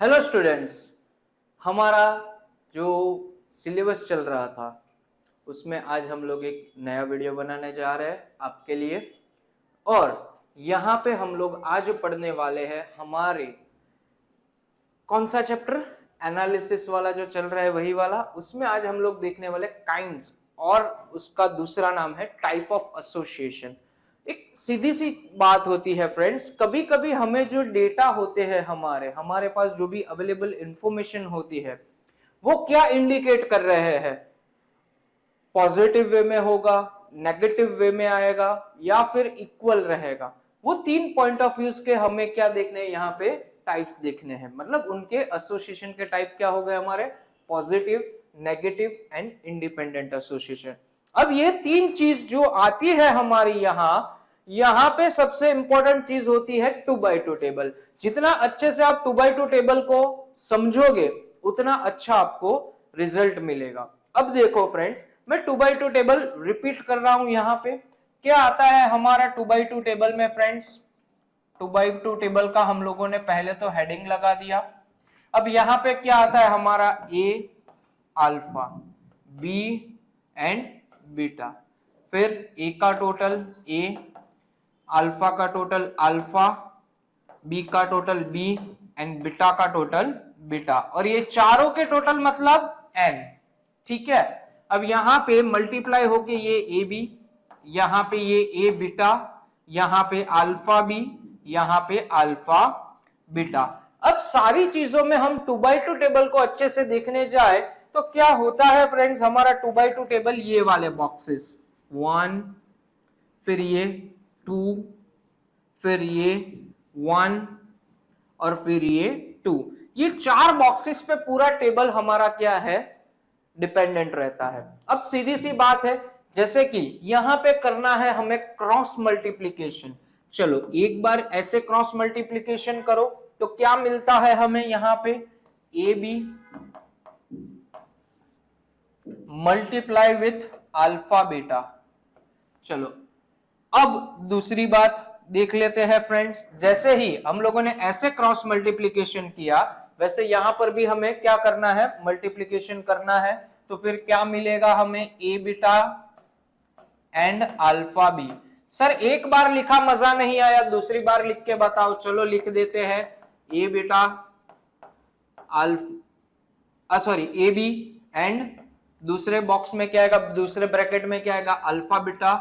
Hello students, हमारा जो syllabus चल रहा था उसमें आज हम लोग एक नया वीडियो बनाने जा रहे हैं आपके लिए। और यहाँ पे हम लोग आज पढ़ने वाले हैं हमारे कौन सा चैप्टर, एनालिसिस वाला जो चल रहा है वही वाला। उसमें आज हम लोग देखने वाले काइंड्स और उसका दूसरा नाम है टाइप ऑफ एसोसिएशन। एक सीधी सी बात होती है फ्रेंड्स, कभी कभी हमें जो डेटा होते हैं हमारे पास जो भी अवेलेबल इंफॉर्मेशन होती है वो क्या इंडिकेट कर रहे हैं, पॉजिटिव वे में होगा, नेगेटिव वे में आएगा या फिर इक्वल रहेगा। वो तीन पॉइंट ऑफ व्यूज के हमें क्या देखने हैं, यहाँ पे टाइप्स देखने हैं। मतलब उनके एसोसिएशन के टाइप क्या हो गए हमारे, positive, negative and independent association. अब ये तीन चीज जो आती है हमारी यहाँ पे सबसे इंपॉर्टेंट चीज होती है 2x2 टेबल। जितना अच्छे से आप 2x2 टेबल को समझोगे उतना अच्छा आपको रिजल्ट मिलेगा। अब देखो फ्रेंड्स, मैं 2x2 टेबल रिपीट कर रहा हूं। यहाँ पे क्या आता है हमारा 2x2 टेबल में फ्रेंड्स, 2x2 टेबल का हम लोगों ने पहले तो हेडिंग लगा दिया। अब यहाँ पे क्या आता है हमारा ए अल्फा, बी एंड बीटा, फिर ए का टोटल ए, अल्फा का टोटल अल्फा, बी का टोटल बी एंड बीटा का टोटल बीटा, और ये चारों के टोटल मतलब एन। ठीक है, अब यहां पे मल्टीप्लाई होके ये ए बी, यहां पे ये ए बीटा, यहां पे अल्फा बी, यहां पे अल्फा बीटा। अब सारी चीजों में हम 2x2 टेबल को अच्छे से देखने जाए तो क्या होता है फ्रेंड्स, हमारा 2x2 टेबल ये वाले बॉक्सेस 1, फिर ये 2, फिर ये 1 और फिर ये 2, ये चार बॉक्सेस पे पूरा टेबल हमारा क्या है, डिपेंडेंट रहता है। अब सीधी सी बात है, जैसे कि यहां पे करना है हमें क्रॉस मल्टीप्लीकेशन। चलो एक बार ऐसे क्रॉस मल्टीप्लीकेशन करो तो क्या मिलता है हमें, यहां पे A B multiply with alpha beta. चलो अब दूसरी बात देख लेते हैं फ्रेंड्स, जैसे ही हम लोगों ने ऐसे क्रॉस मल्टीप्लीकेशन किया वैसे यहां पर भी हमें क्या करना है, मल्टीप्लीकेशन करना है। तो फिर क्या मिलेगा हमें, A beta and alpha B. Sir एक बार लिखा मजा नहीं आया, दूसरी बार लिख के बताओ। चलो लिख देते हैं A beta alpha, sorry A B and दूसरे बॉक्स में क्या आएगा, दूसरे ब्रैकेट में क्या आएगा, अल्फा बीटा,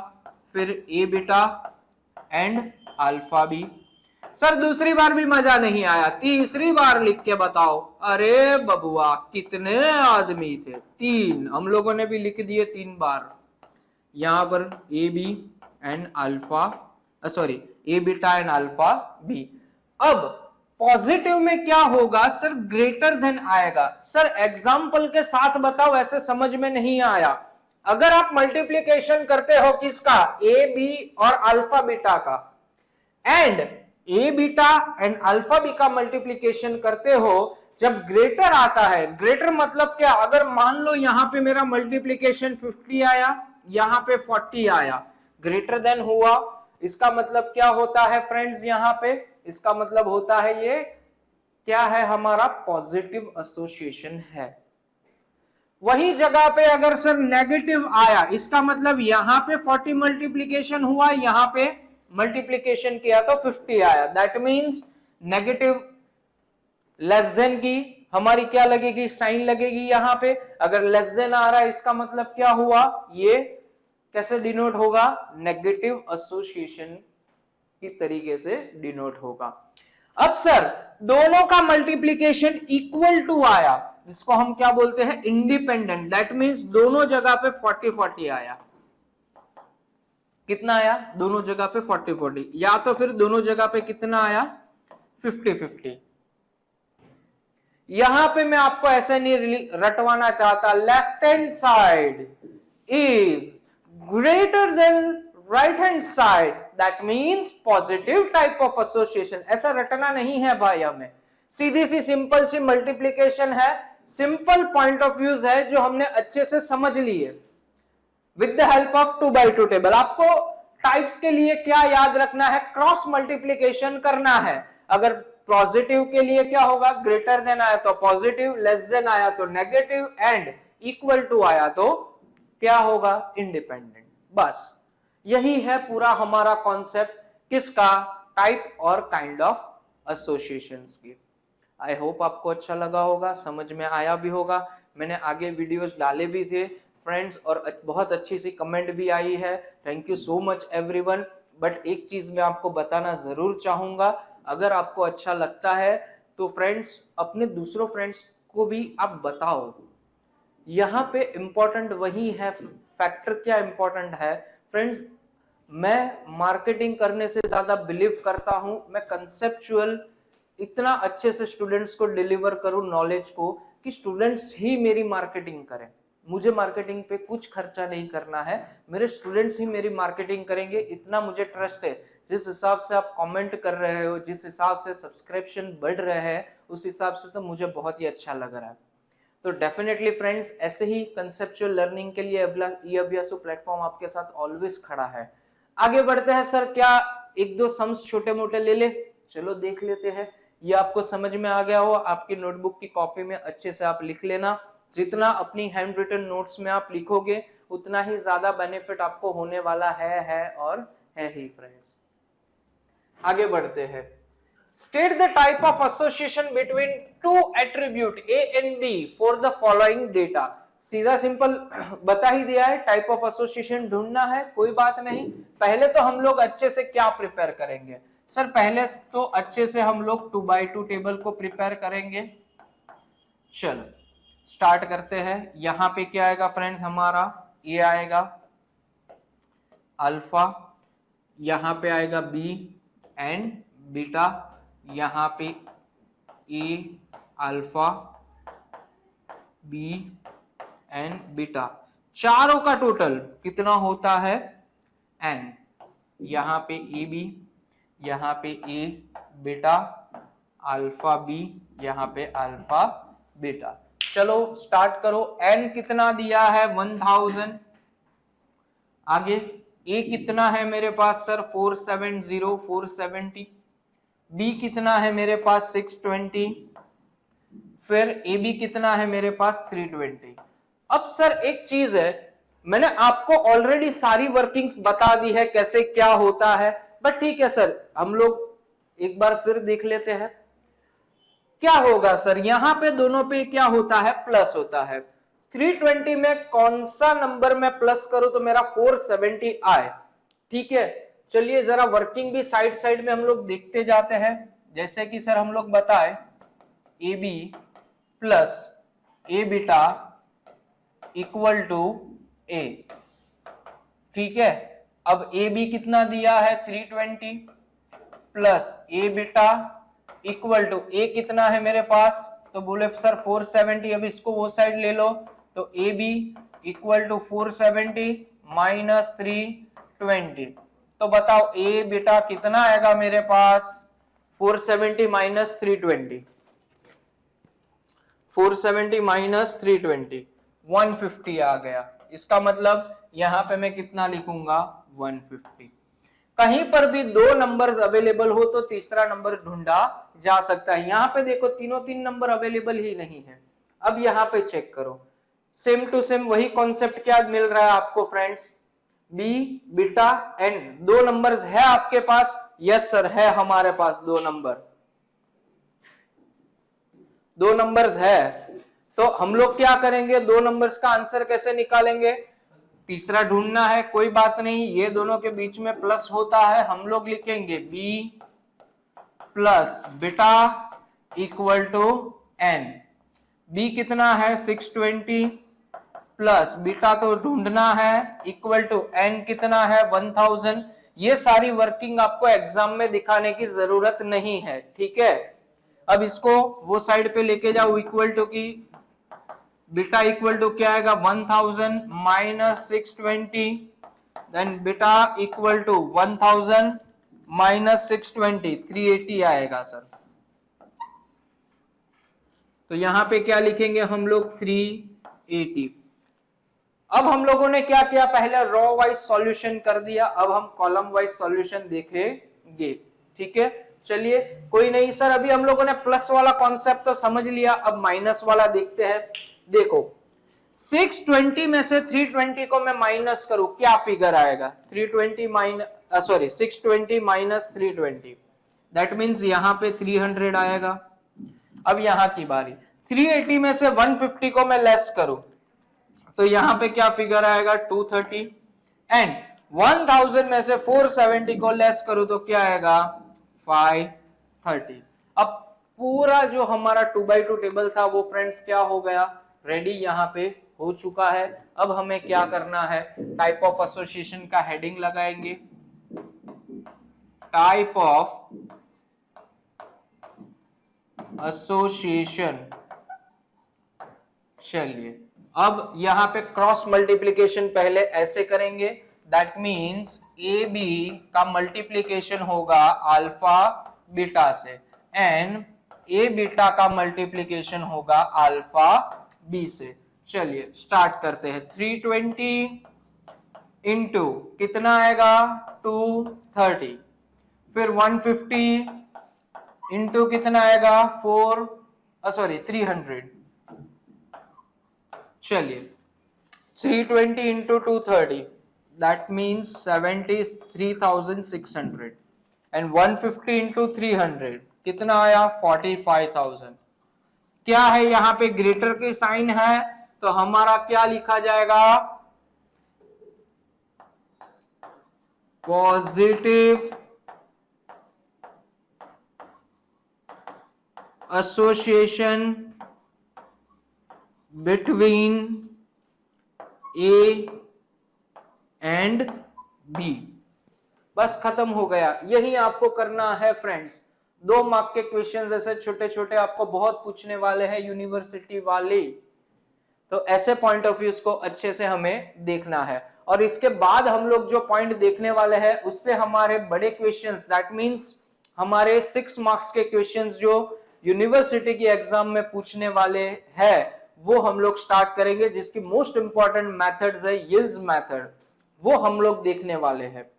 फिर A beta and alpha B. Sir दूसरी बार भी मजा नहीं आया, तीसरी बार लिख के बताओ। अरे बबुआ कितने आदमी थे, 3, हम लोगों ने भी लिख दिए 3 बार। यहां पर A B and alpha, sorry A beta and alpha B. अब पॉजिटिव में क्या होगा सर, ग्रेटर देन आएगा। सर एग्जाम्पल के साथ बताओ, ऐसे समझ में नहीं आया। अगर आप मल्टीप्लीकेशन करते हो किसका, ए बी और अल्फा बीटा का, and A beta and alpha B का मल्टीप्लीकेशन करते हो, जब ग्रेटर आता है, ग्रेटर मतलब क्या, अगर मान लो यहां पे मेरा मल्टीप्लीकेशन 50 आया, यहां पे 40 आया, ग्रेटर देन हुआ, इसका मतलब क्या होता है फ्रेंड्स, यहां पे इसका मतलब होता है ये क्या है, हमारा पॉजिटिव एसोसिएशन है। वही जगह पे अगर सर नेगेटिव आया, इसका मतलब यहां पे 40 मल्टीप्लीकेशन हुआ, यहां पे मल्टीप्लीकेशन किया तो 50 आया, that means negative less than की हमारी क्या लगेगी, साइन लगेगी यहां पे। अगर लेस देन आ रहा है इसका मतलब क्या हुआ, ये कैसे डिनोट होगा, नेगेटिव एसोसिएशन की तरीके से डिनोट होगा। अब सर दोनों का मल्टीप्लीकेशन इक्वल टू आया, जिसको हम क्या बोलते हैं, इंडिपेंडेंट, दैट मींस दोनों जगह पे 40-40 आया। कितना आया, दोनों जगह पे 40-40, या तो फिर दोनों जगह पे कितना आया, 50-50। यहां पे मैं आपको ऐसे नहीं रटवाना चाहता, left hand side is greater than right hand side, that means positive type of association. ऐसा रटना नहीं है भाई, हमें सीधी सी सिंपल सी मल्टीप्लीकेशन है, सिंपल पॉइंट ऑफ व्यूज है जो हमने अच्छे से समझ लिए with the help of 2x2 table. आपको टाइप्स के लिए क्या याद रखना है, क्रॉस मल्टीप्लीकेशन करना है। अगर पॉजिटिव के लिए क्या होगा, ग्रेटर देन आया तो पॉजिटिव, लेस देन आया तो नेगेटिव, एंड इक्वल टू आया तो क्या होगा, इंडिपेंडेंट। बस यही है पूरा हमारा कॉन्सेप्ट किसका, टाइप और काइंड ऑफ एसोसिएशंस की। आई होप आपको अच्छा लगा होगा, समझ में आया भी होगा। मैंने आगे वीडियोस डाले भी थे फ्रेंड्स और बहुत अच्छी सी कमेंट भी आई है, thank you so much everyone. But एक चीज मैं आपको बताना जरूर चाहूंगा, अगर आपको अच्छा लगता है तो फ्रेंड्स अपने दूसरों फ्रेंड्स को भी आप बताओ। यहाँ पे इंपॉर्टेंट वही है, फैक्टर क्या इंपॉर्टेंट है फ्रेंड्स, मैं मार्केटिंग करने से ज्यादा बिलीव करता हूं मैं कंसेप्चुअल इतना अच्छे से स्टूडेंट्स को डिलीवर करूं नॉलेज को कि स्टूडेंट्स ही मेरी मार्केटिंग करें। मुझे मार्केटिंग पे कुछ खर्चा नहीं करना है, मेरे स्टूडेंट्स ही मेरी मार्केटिंग करेंगे, इतना मुझे ट्रस्ट है। जिस हिसाब से आप कमेंट कर रहे हो, जिस हिसाब से सब्सक्रिप्शन बढ़ रहे हैं, उस हिसाब से तो मुझे बहुत ही अच्छा लग रहा है। तो डेफिनेटली फ्रेंड्स ऐसे ही कंसेप्चुअल लर्निंग के लिए ई अभ्यासु प्लेटफॉर्म आपके साथ ऑलवेज खड़ा है। आगे बढ़ते हैं सर, क्या एक दो सम्स छोटे मोटे ले ले, चलो देख लेते हैं। ये आपको समझ में आ गया हो, आपकी नोटबुक की कॉपी में अच्छे से आप लिख लेना। जितना अपनी हैंड रिटन नोट्स में आप लिखोगे उतना ही ज्यादा बेनिफिट आपको होने वाला है और है ही फ्रेंड्स। आगे बढ़ते हैं। State the type of association between two attribute A and B for the following data। सीधा सिंपल बता ही दिया है, टाइप ऑफ एसोसिएशन ढूंढना है, कोई बात नहीं। पहले तो हम लोग अच्छे से क्या प्रिपेयर करेंगे सर, पहले तो अच्छे से हम लोग 2x2 टेबल को प्रिपेयर करेंगे। चलो स्टार्ट करते हैं। यहां पे क्या आएगा फ्रेंड्स, हमारा ए आएगा अल्फा, यहां पे आएगा बी एंड बीटा, यहां पे ए अल्फा बी एंड बीटा, चारों का टोटल कितना होता है एन। यहां पे ए बी, यहां पे ए बीटा अल्फा बी, यहां पे अल्फा बीटा। चलो स्टार्ट करो। एन कितना दिया है 1000, आगे ए कितना है मेरे पास सर 470, बी कितना है मेरे पास 620, फिर ए बी कितना है मेरे पास 320। अब सर एक चीज है, मैंने आपको ऑलरेडी सारी वर्किंग्स बता दी है कैसे क्या होता है, बट ठीक है सर हम लोग एक बार फिर देख लेते हैं क्या होगा सर। यहां पे दोनों पे क्या होता है, प्लस होता है। 320 में कौन सा नंबर में प्लस करूं तो मेरा 470 आए, ठीक है। चलिए जरा वर्किंग भी साइड साइड में हम लोग देखते जाते हैं। जैसे कि सर हम लोग बताए A B plus A beta equal to A, ठीक है। अब ए बी कितना दिया है 320 plus A beta equal to A कितना है मेरे पास, तो बोले सर 470, अब इसको वो साइड ले लो तो A B equal to 470 minus 320। तो बताओ ए बीटा कितना आएगा मेरे पास 470 माइनस 320, 470 माइनस 320 150 आ गया। इसका मतलब यहां पे मैं कितना लिखूंगा 150। कहीं पर भी दो नंबर्स अवेलेबल हो तो तीसरा नंबर ढूंढा जा सकता है। यहां पे देखो तीनों तीन नंबर अवेलेबल ही नहीं है। अब यहां पे चेक करो, सेम टू सेम वही कॉन्सेप्ट क्या मिल रहा है आपको फ्रेंड्स, बी बीटा एन, दो नंबर्स है आपके पास, यस सर है हमारे पास दो नंबर्स है। तो हम लोग क्या करेंगे, दो नंबर्स का आंसर कैसे निकालेंगे, तीसरा ढूंढना है, कोई बात नहीं। ये दोनों के बीच में प्लस होता है, हम लोग लिखेंगे B plus beta equal to N. B कितना है 620 प्लस बीटा तो ढूंढना है इक्वल टू एन कितना है 1000। ये सारी वर्किंग आपको एग्जाम में दिखाने की जरूरत नहीं है, ठीक है। अब इसको वो साइड पे लेके जाओ, इक्वल टू की बीटा इक्वल टू क्या आएगा 1000 minus 620, then beta equal to 1000 minus 620 380 आएगा सर। तो यहां पे क्या लिखेंगे हम लोग 380। अब हम लोगों ने क्या किया, पहले रो वाइज सॉल्यूशन कर दिया, अब हम कॉलम वाइज सॉल्यूशन देखेंगे, ठीक है। चलिए कोई नहीं सर, अभी हम लोगों ने प्लस वाला कॉन्सेप्ट तो समझ लिया, अब माइनस वाला देखते हैं। देखो 620 में से 320 को मैं माइनस करूं, क्या फिगर आएगा? 320 माइनस 620 माइनस 320, दैट मीन्स यहां पे 300 आएगा। अब यहां की बारी, 380 में से 150 को मैं लेस करूं तो यहां पे क्या फिगर आएगा? 230। एंड 1000 में से 470 को लेस करूं तो क्या आएगा? 530। अब पूरा जो हमारा 2x2 टेबल था वो फ्रेंड्स क्या हो गया? रेडी यहां पे हो चुका है। अब हमें क्या करना है? टाइप ऑफ एसोसिएशन का हेडिंग लगाएंगे, टाइप ऑफ एसोसिएशन। चलिए अब यहां पे क्रॉस मल्टीप्लीकेशन पहले ऐसे करेंगे, दैट मीन्स ए बी का मल्टीप्लीकेशन होगा अल्फा बीटा से एंड ए बीटा का मल्टीप्लीकेशन होगा अल्फा बी से। चलिए स्टार्ट करते हैं। 320 इंटू कितना आएगा? 230। फिर 150 इंटू कितना आएगा? 300। चलिए 320 into 230, that means 73,600 and 150 into 300 कितना आया? 45,000। क्या है यहां पे? ग्रेटर के साइन है तो हमारा क्या लिखा जाएगा? Positive association between A and B. बस खत्म हो गया। यही आपको करना है फ्रेंड्स। 2 मार्क के क्वेश्चंस ऐसे छोटे छोटे आपको बहुत पूछने वाले हैं यूनिवर्सिटी वाले, तो ऐसे पॉइंट ऑफ व्यू को अच्छे से हमें देखना है। और इसके बाद हम लोग जो पॉइंट देखने वाले हैं उससे हमारे बड़े क्वेश्चंस, दैट मींस हमारे 6 मार्क्स के क्वेश्चंस जो यूनिवर्सिटी की एग्जाम में पूछने वाले हैं वो हम लोग स्टार्ट करेंगे, जिसकी मोस्ट इंपॉर्टेंट मेथड्स है यील्ड्स मेथड, वो हम लोग देखने वाले हैं।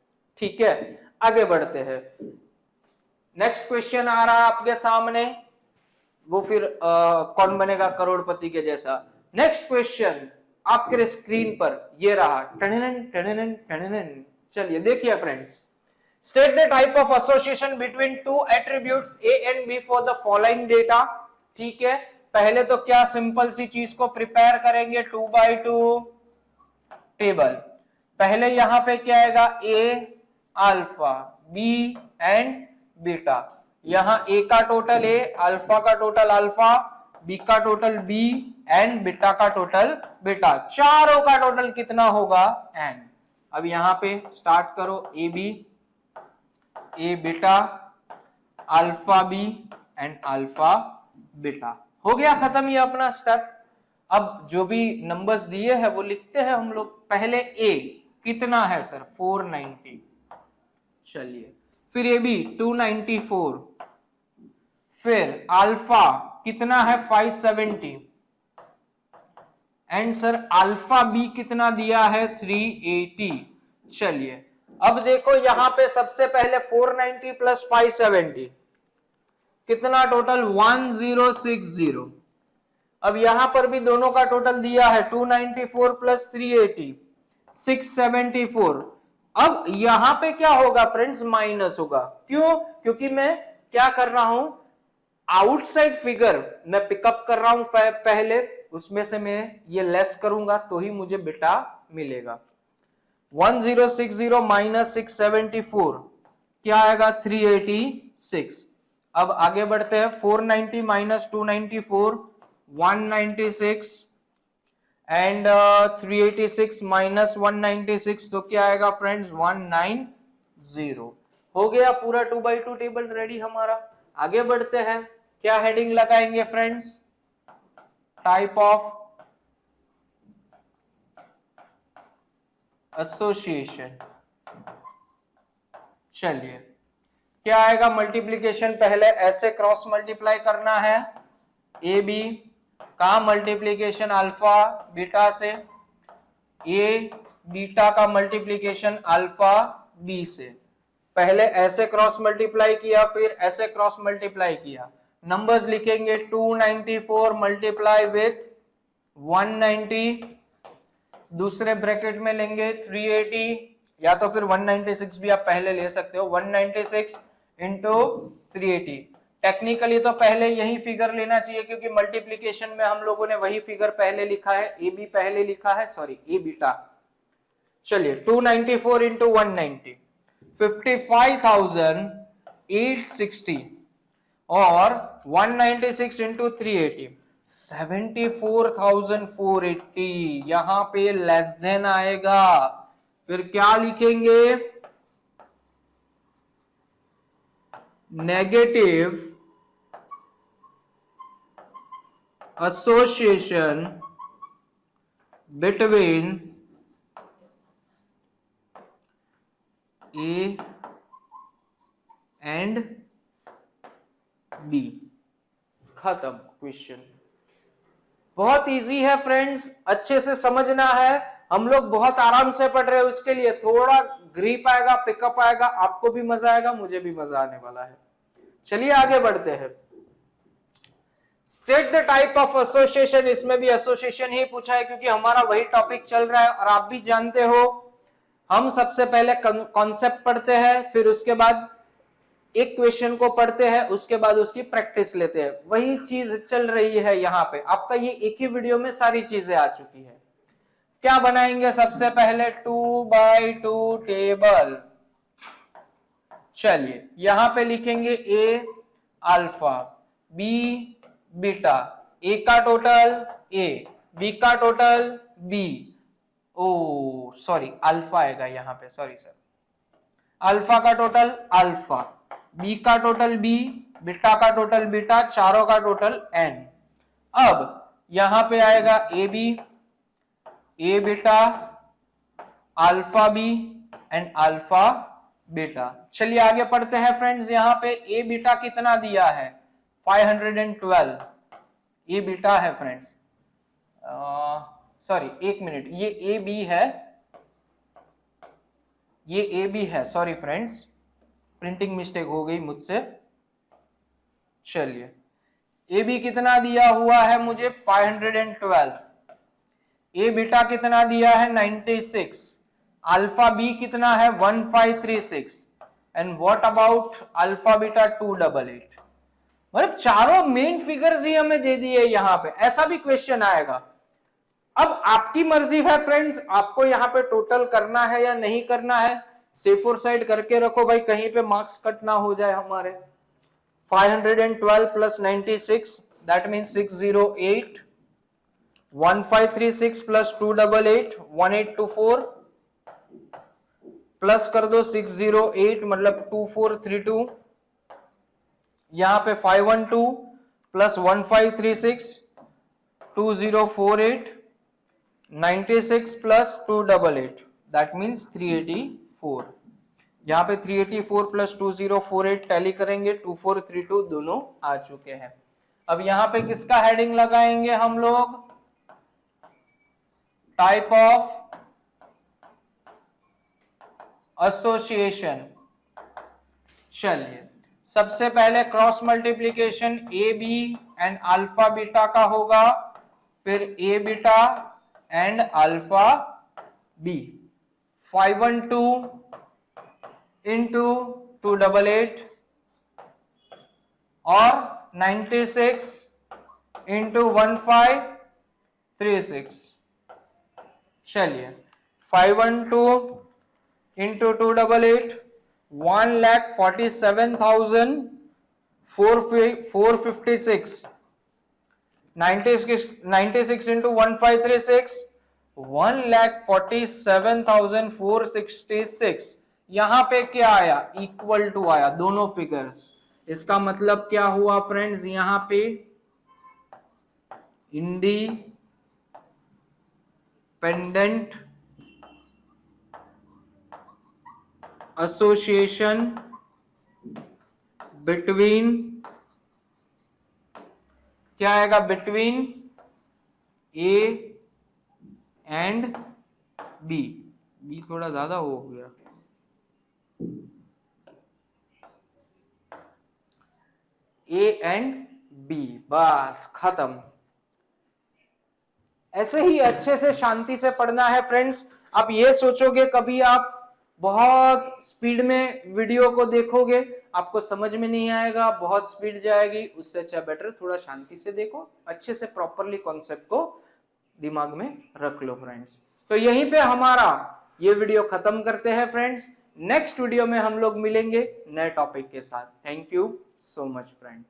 ठीक है, आगे बढ़ते हैं। नेक्स्ट क्वेश्चन आ रहा है आपके सामने, वो फिर कौन बनेगा करोड़पति के जैसा। नेक्स्ट क्वेश्चन आपके स्क्रीन पर ये रहा, टननन टननन टननन। चलिए देखिए friends, state the type of association between two attributes A and B for the following data. ठीक है, पहले तो क्या सिंपल सी चीज को प्रिपेयर करेंगे, 2x2 टेबल। पहले यहां पे क्या आएगा? ए अल्फा, बी एंड बीटा। यहां ए का टोटल ए, अल्फा का टोटल अल्फा, बी का टोटल बी एंड बीटा का टोटल बीटा। चारों का टोटल कितना होगा? एन। अब यहां पे स्टार्ट करो, A B, A beta, alpha B and alpha beta. हो गया खत्म ये अपना स्टेप। अब जो भी नंबर्स दिए हैं वो लिखते हैं हम लोग। पहले ए कितना है सर? 490। चलिए फिर ए बी 294, फिर अल्फा कितना है? 570 एंड सर अल्फा बी कितना दिया है? 380। चलिए अब देखो यहां पे सबसे पहले 490 प्लस 570 कितना टोटल? 1060। अब यहां पर भी दोनों का टोटल दिया है 294 प्लस 380 674। अब यहां पे क्या होगा फ्रेंड्स? माइनस होगा। क्यों? क्योंकि मैं क्या कर रहा हूं, आउटसाइड फिगर मैं पिकअप कर रहा हूं पहले, उसमें से मैं ये लेस करूंगा तो ही मुझे बेटा मिलेगा। 1060 माइनस 674 क्या आएगा? 386। अब आगे बढ़ते हैं, 490 माइनस 294 196 एंड 386 माइनस 196 तो क्या आएगा फ्रेंड्स? 190। हो गया पूरा 2x2 टेबल रेडी हमारा। आगे बढ़ते हैं, क्या हेडिंग लगाएंगे फ्रेंड्स? Type of association. चलिए क्या आएगा? मल्टीप्लीकेशन पहले ऐसे क्रॉस मल्टीप्लाई करना है, ए बी का मल्टीप्लीकेशन अल्फा बीटा से, ए बीटा का मल्टीप्लीकेशन अल्फा बी से। पहले ऐसे क्रॉस मल्टीप्लाई किया, फिर ऐसे क्रॉस मल्टीप्लाई किया। नंबर्स लिखेंगे 294 मल्टीप्लाई विथ 190, दूसरे ब्रैकेट में लेंगे 380, या तो फिर 196 भी आप पहले ले सकते हो। 196 इंटू 380। टेक्निकली तो पहले यही फिगर लेना चाहिए, क्योंकि मल्टीप्लीकेशन में हम लोगों ने वही फिगर पहले लिखा है, ए बी पहले लिखा है, सॉरी ए बीटा। चलिए 294 इंटू 190 55,860 और 196 इंटू 380 74,480। यहां पे लेस देन आएगा, फिर क्या लिखेंगे, negative association between A and B. खत्म क्वेश्चन। बहुत इजी है फ्रेंड्स, अच्छे से समझना है। हम लोग बहुत आराम से पढ़ रहे हैं, उसके लिए थोड़ा ग्रिप आएगा, पिकअप आएगा, आपको भी मजा आएगा, मुझे भी मजा आने वाला है। चलिए आगे बढ़ते हैं। State the type of association, इसमें भी एसोसिएशन ही पूछा है, क्योंकि हमारा वही टॉपिक चल रहा है और आप भी जानते हो हम सबसे पहले कॉन्सेप्ट पढ़ते हैं, फिर उसके बाद एक क्वेश्चन को पढ़ते हैं, उसके बाद उसकी प्रैक्टिस लेते हैं। वही चीज चल रही है यहाँ पे। आपका ये एक ही वीडियो में सारी चीजें आ चुकी है। क्या बनाएंगे सबसे पहले, 2x2 टेबल। चलिए यहां पे लिखेंगे A alpha, B beta, A का टोटल ए, बी का total B, oh sorry alpha आएगा यहाँ पे, सॉरी सर, अल्फा का टोटल अल्फा, बी का टोटल बी, बीटा का टोटल बीटा, चारों का टोटल एन। अब यहां पे आएगा A B, A beta, alpha B and alpha beta. चलिए आगे पढ़ते हैं फ्रेंड्स। यहां पे ए बीटा कितना दिया है, 512 ए बीटा है फ्रेंड्स। सॉरी एक मिनट, ये ए बी है, ये ए बी है, सॉरी फ्रेंड्स, प्रिंटिंग मिस्टेक हो गई मुझसे। चलिए ए बी कितना दिया हुआ है मुझे, 512, ए बीटा कितना दिया है 96, अल्फा बी कितना है 1536 and what about alpha beta 288। मतलब चारों मेन फिगर्स ही हमें दे दिए यहां पे। ऐसा भी क्वेश्चन आएगा। अब आपकी मर्जी है फ्रेंड्स, आपको यहाँ पे टोटल करना है या नहीं करना है। सेफोर साइड करके रखो भाई, कहीं पे मार्क्स कट ना हो जाए हमारे। 512 plus 96 that means 608, 1536 plus 288 1824, plus कर दो 608 मतलब 2432, यहां पे 512 प्लस 1536 2048, 96 प्लस 288 दैट मीन्स 384। यहाँ पे 384 प्लस 2048 टैली करेंगे, 2432 दोनों आ चुके हैं। अब यहाँ पे किसका हेडिंग लगाएंगे हम लोग, टाइप ऑफ एसोसिएशन। चलिए सबसे पहले cross multiplication A B and alpha beta का होगा, फिर A beta and alpha B. 512 into 288 और 96 इंटू 1536। चलिए 512 इंटू 288 1,47,456, 96 इंटू 1536 1,47,466। यहां पे क्या आया, इक्वल टू आया दोनों फिगर्स। इसका मतलब क्या हुआ फ्रेंड्स, यहां पे इंडिपेंडेंट एसोसिएशन बिटवीन, क्या आएगा, बिटवीन ए एंड बी। बी थोड़ा ज्यादा हो गया, ए एंड बी, बस खत्म। ऐसे ही अच्छे से शांति से पढ़ना है फ्रेंड्स। आप ये सोचोगे कभी आप बहुत स्पीड में वीडियो को देखोगे, आपको समझ में नहीं आएगा, बहुत स्पीड जाएगी, उससे अच्छा बेटर थोड़ा शांति से देखो, अच्छे से प्रॉपरली कॉन्सेप्ट को दिमाग में रख लो फ्रेंड्स। तो यहीं पे हमारा ये वीडियो खत्म करते हैं फ्रेंड्स। नेक्स्ट वीडियो में हम लोग मिलेंगे नए टॉपिक के साथ। Thank you so much friend.